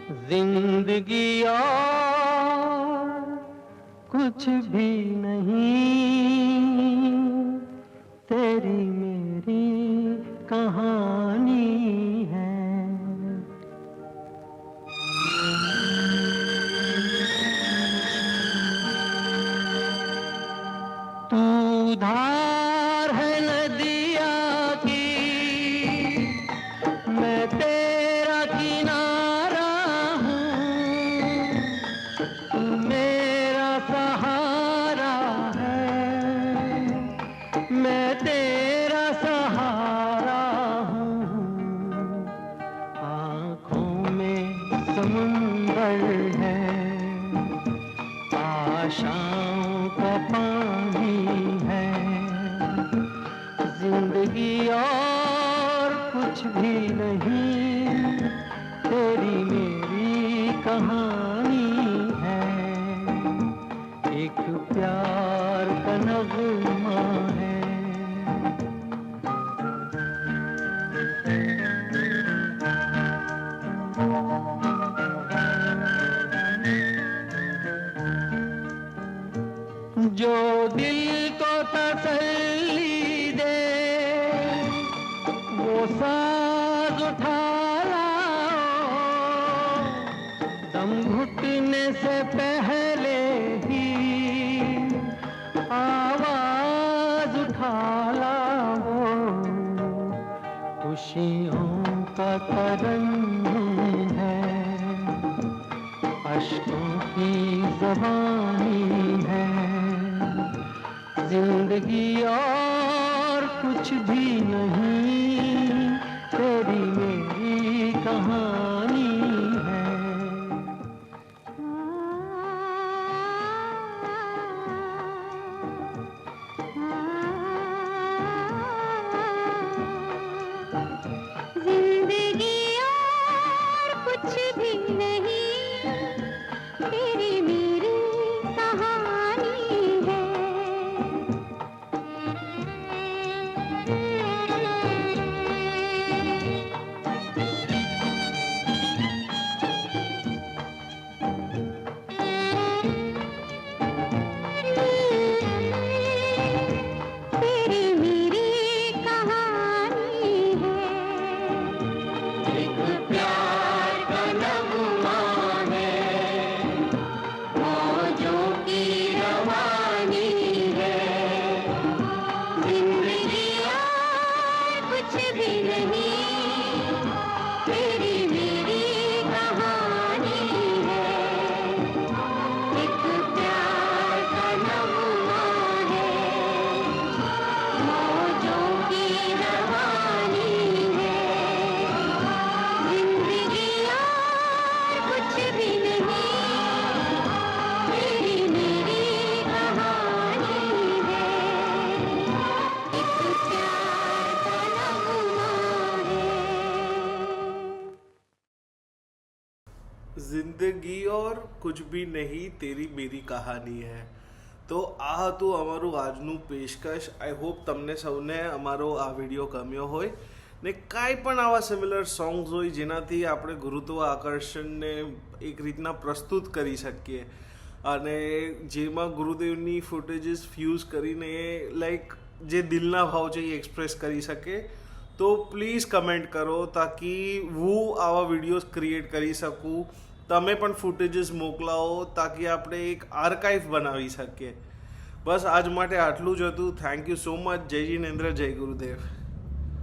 जिंदगी और कुछ भी नहीं, तेरी मेरी कहानी है। तू धार है नदिया की, मैं तेरा किनारा हूँ। तू मेरा सहारा है, मैं तेरा सहारा हूँ। आँखों में समुंदर है, आशाओं का पानी है। जिंदगी और कुछ भी नहीं, तेरी मेरी कहानी है। एक प्यार का नगमा है। जो दिल को तसल्ली दे, वो साज उठा लाओ। दम घुटने से पहले ही आवाज उठा लाओ। खुशियों का तरन्नुम है, अश्कों की ज़बानी है। जिंदगी और कुछ भी नहीं, तेरी मेरी कहानी है। जिंदगी और कुछ भी नहीं, तेरी मेरी कहानी है। तेरी मेरी कहानी है। एक प्यार का नगमा है, मौजों की रवानी है। जिंदगी और कुछ भी नहीं, तेरी मेरी कहानी है। एक प्यार का नगमा है, मौजों की रवानी है। जिंदगी और कुछ भी नहीं, तेरी मेरी कहानी है। एक प्यार का नगमा है। જિંદગી ઓર કુછ ભી નહીં તેરી મેરી કહાની હૈ. તો આ હતું અમારું આજનું પેશકશ. આઈ હોપ તમને સૌને અમારો આ વિડીયો ગમ્યો હોય ને કાંઈ પણ આવા સિમિલર સોંગ્સ હોય જેનાથી આપણે ગુરુત્વ આકર્ષણને એક રીતના પ્રસ્તુત કરી શકીએ અને જેમાં ગુરુદેવની ફૂટેજીસ ફ્યુઝ કરીને લાઈક જે દિલના ભાવ છે એ એક્સપ્રેસ કરી શકે, તો પ્લીઝ કમેન્ટ કરો તાકી હું આવા વિડીયોઝ ક્રિએટ કરી શકું. તમે પણ ફૂટેજીસ મોકલાવો તાકી આપણે એક આર્કાઇવ બનાવી શકીએ. બસ આજ માટે આટલું જ હતું. Thank you so much. જય જિનેન્દ્ર, જય ગુરુદેવ.